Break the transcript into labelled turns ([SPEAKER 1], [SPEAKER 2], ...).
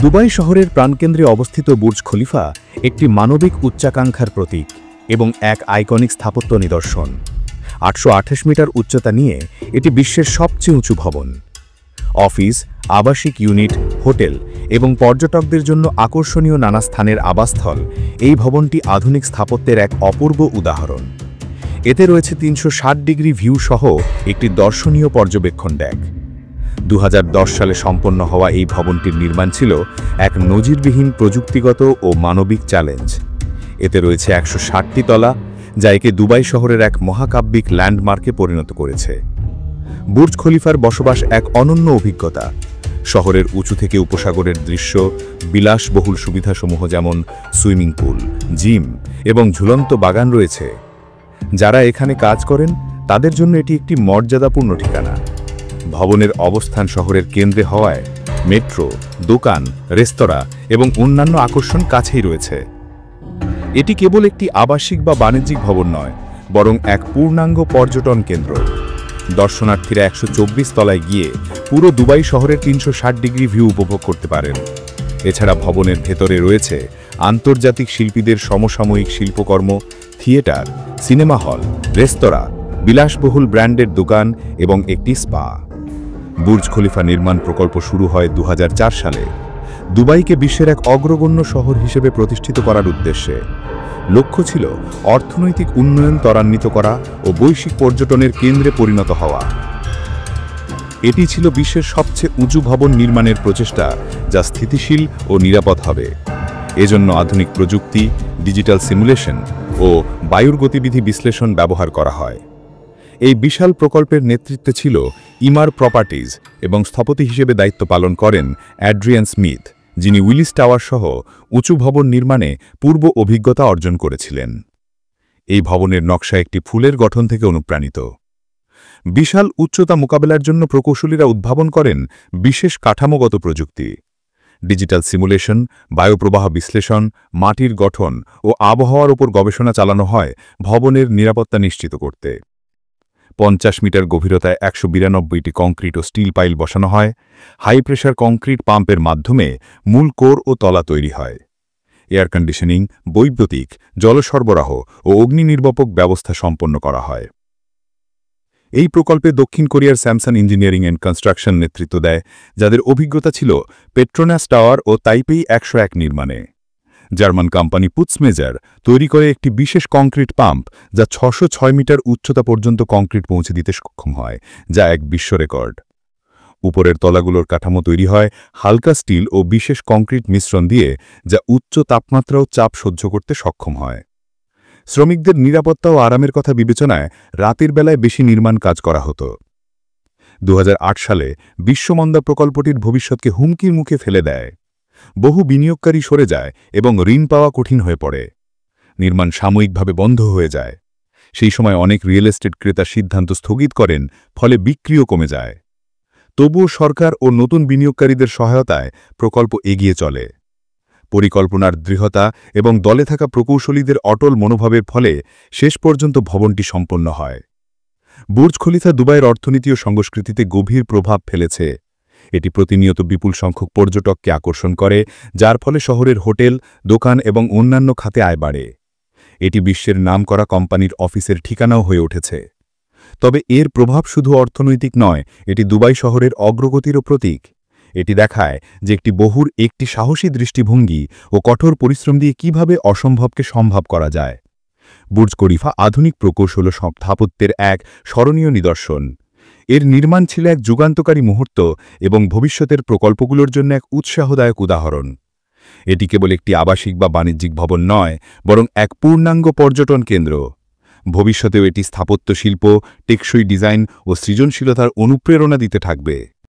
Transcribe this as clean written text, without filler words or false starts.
[SPEAKER 1] Dubai শহরের প্রাণকেন্দ্রে অবস্থিত Burj Khalifa একটি মানবিক উচ্চাকাঙ্ক্ষার প্রতীক এবং এক আইকনিক স্থাপত্য নিদর্শন। ৮২৮ মিটার উচ্চতা নিয়ে এটি বিশ্বের সবচেয়ে উঁচু ভবন। অফিস, আবাসিক ইউনিট, হোটেল এবং পর্যটকদের জন্য আকর্ষণীয় নানা স্থানের আবাসস্থল এই ভবনটি আধুনিক স্থাপত্যের এক অপূর্ব উদাহরণ। এতে রয়েছে ৩৬০ ডিগ্রি ভিউ সহ একটি দর্শনীয় পর্যবেক্ষণ ডেক। ২০১০ সালে সম্পন্ন হওয়া এই ভবনটির নির্মাণ ছিল এক নজিরবিহীন প্রযুক্তিগত ও মানবিক চ্যালেঞ্জ। এতে রয়েছে ১৬০টি তলা, যা একে দুবাই শহরের এক মহাকাব্যিক ল্যান্ডমার্কে পরিণত করেছে। বুর্জ খলিফার বসবাস এক অনন্য অভিজ্ঞতা। শহরের উঁচু থেকে উপসাগরের দৃশ্য, বিলাসবহুল সুবিধাসমূহ যেমন সুইমিং পুল, জিম এবং ঝুলন্ত বাগান রয়েছে। যারা এখানে কাজ করেন তাদের জন্য এটি একটি মর্যাদাপূর্ণ ঠিকানা। ভবনের অবস্থান শহরের কেন্দ্রে হওয়ায় মেট্রো, দোকান, রেস্তোরাঁ এবং অন্যান্য আকর্ষণ কাছেই রয়েছে। এটি কেবল একটি আবাসিক বা বাণিজ্যিক ভবন নয়, বরং এক পূর্ণাঙ্গ পর্যটন কেন্দ্র। দর্শনার্থীরা ১২৪ তলায় গিয়ে পুরো দুবাই শহরের ৩৬০ ডিগ্রি ভিউ উপভোগ করতে পারেন। এছাড়া ভবনের ভেতরে রয়েছে আন্তর্জাতিক শিল্পীদের সমসাময়িক শিল্পকর্ম, থিয়েটার, সিনেমা হল, রেস্তোরাঁ, বিলাসবহুল ব্র্যান্ডের দোকান এবং একটি স্পা। বুর্জ খলিফা নির্মাণ প্রকল্প শুরু হয় ২০০৪ সালে দুবাইকে বিশ্বের এক অগ্রগণ্য শহর হিসেবে প্রতিষ্ঠিত করার উদ্দেশ্যে। লক্ষ্য ছিল অর্থনৈতিক উন্নয়ন ত্বরান্বিত করা ও বৈশ্বিক পর্যটনের কেন্দ্রে পরিণত হওয়া। এটি ছিল বিশ্বের সবচেয়ে উঁচু ভবন নির্মাণের প্রচেষ্টা, যা স্থিতিশীল ও নিরাপদ হবে। এজন্য আধুনিক প্রযুক্তি, ডিজিটাল সিমুলেশন ও বায়ুর গতিবিধি বিশ্লেষণ ব্যবহার করা হয়। এই বিশাল প্রকল্পের নেতৃত্বে ছিল ইমার প্রপার্টিজ এবং স্থপতি হিসেবে দায়িত্ব পালন করেন অ্যাড্রিয়ান স্মিথ, যিনি উইলিস টাওয়ার সহ উঁচু ভবন নির্মাণে পূর্ব অভিজ্ঞতা অর্জন করেছিলেন। এই ভবনের নকশা একটি ফুলের গঠন থেকে অনুপ্রাণিত। বিশাল উচ্চতা মোকাবেলার জন্য প্রকৌশলীরা উদ্ভাবন করেন বিশেষ কাঠামোগত প্রযুক্তি। ডিজিটাল সিমুলেশন, বায়ুপ্রবাহ বিশ্লেষণ, মাটির গঠন ও আবহাওয়ার উপর গবেষণা চালানো হয় ভবনের নিরাপত্তা নিশ্চিত করতে। ৫০ মিটার গভীরতায় ১৯২টি কংক্রিট ও স্টিল পাইল বসানো হয়। হাই প্রেশার কংক্রিট পাম্পের মাধ্যমে মূল কোর ও তলা তৈরি হয়। এয়ার কন্ডিশনিং, বৈদ্যুতিক, জল সরবরাহ ও অগ্নি নির্বাপক ব্যবস্থা সম্পন্ন করা হয়। এই প্রকল্পে দক্ষিণ কোরিয়ার স্যামসাং ইঞ্জিনিয়ারিং অ্যান্ড কনস্ট্রাকশন নেতৃত্ব দেয়, যাদের অভিজ্ঞতা ছিল পেট্রোনাস টাওয়ার ও তাইপেই ১০১ নির্মাণে। জার্মান কোম্পানি পুৎসমেজার তৈরি করে একটি বিশেষ কংক্রিট পাম্প, যা ৬০৬ মিটার উচ্চতা পর্যন্ত কংক্রিট পৌঁছে দিতে সক্ষম হয়, যা এক বিশ্ব রেকর্ড। উপরের তলাগুলোর কাঠামো তৈরি হয় হালকা স্টিল ও বিশেষ কংক্রিট মিশ্রণ দিয়ে, যা উচ্চ তাপমাত্রা ও চাপ সহ্য করতে সক্ষম হয়। শ্রমিকদের নিরাপত্তা ও আরামের কথা বিবেচনায় রাতের বেলায় বেশি নির্মাণ কাজ করা হতো। ২০০৮ সালে বিশ্বমন্দা প্রকল্পটির ভবিষ্যৎকে হুমকির মুখে ফেলে দেয়। বহু বিনিয়োগকারী সরে যায় এবং ঋণ পাওয়া কঠিন হয়ে পড়ে। নির্মাণ সাময়িকভাবে বন্ধ হয়ে যায়। সেই সময় অনেক রিয়েল এস্টেট ক্রেতা সিদ্ধান্ত স্থগিত করেন, ফলে বিক্রিও কমে যায়। তবুও সরকার ও নতুন বিনিয়োগকারীদের সহায়তায় প্রকল্প এগিয়ে চলে। পরিকল্পনার দৃঢ়তা এবং দলে থাকা প্রকৌশলীদের অটল মনোভাবের ফলে শেষ পর্যন্ত ভবনটি সম্পন্ন হয়। বুর্জ খলিফা দুবাইয়ের অর্থনীতি ও সংস্কৃতিতে গভীর প্রভাব ফেলেছে। এটি প্রতিনিয়ত বিপুল সংখ্যক পর্যটককে আকর্ষণ করে, যার ফলে শহরের হোটেল, দোকান এবং অন্যান্য খাতে আয় বাড়ে। এটি বিশ্বের নামকরা কোম্পানির অফিসের ঠিকানাও হয়ে উঠেছে। তবে এর প্রভাব শুধু অর্থনৈতিক নয়, এটি দুবাই শহরের অগ্রগতিরও প্রতীক। এটি দেখায় যে একটি সাহসী দৃষ্টিভঙ্গি ও কঠোর পরিশ্রম দিয়ে কিভাবে অসম্ভবকে সম্ভব করা যায়। বুর্জ খলিফা আধুনিক প্রকৌশল ও স্থাপত্যের এক স্মরণীয় নিদর্শন। এর নির্মাণ ছিল এক যুগান্তকারী মুহূর্ত এবং ভবিষ্যতের প্রকল্পগুলোর জন্য এক উৎসাহদায়ক উদাহরণ। এটি কেবল একটি আবাসিক বা বাণিজ্যিক ভবন নয়, বরং এক পূর্ণাঙ্গ পর্যটন কেন্দ্র। ভবিষ্যতেও এটি স্থাপত্য শিল্প, টেকসই ডিজাইন ও সৃজনশীলতার অনুপ্রেরণা দিতে থাকবে।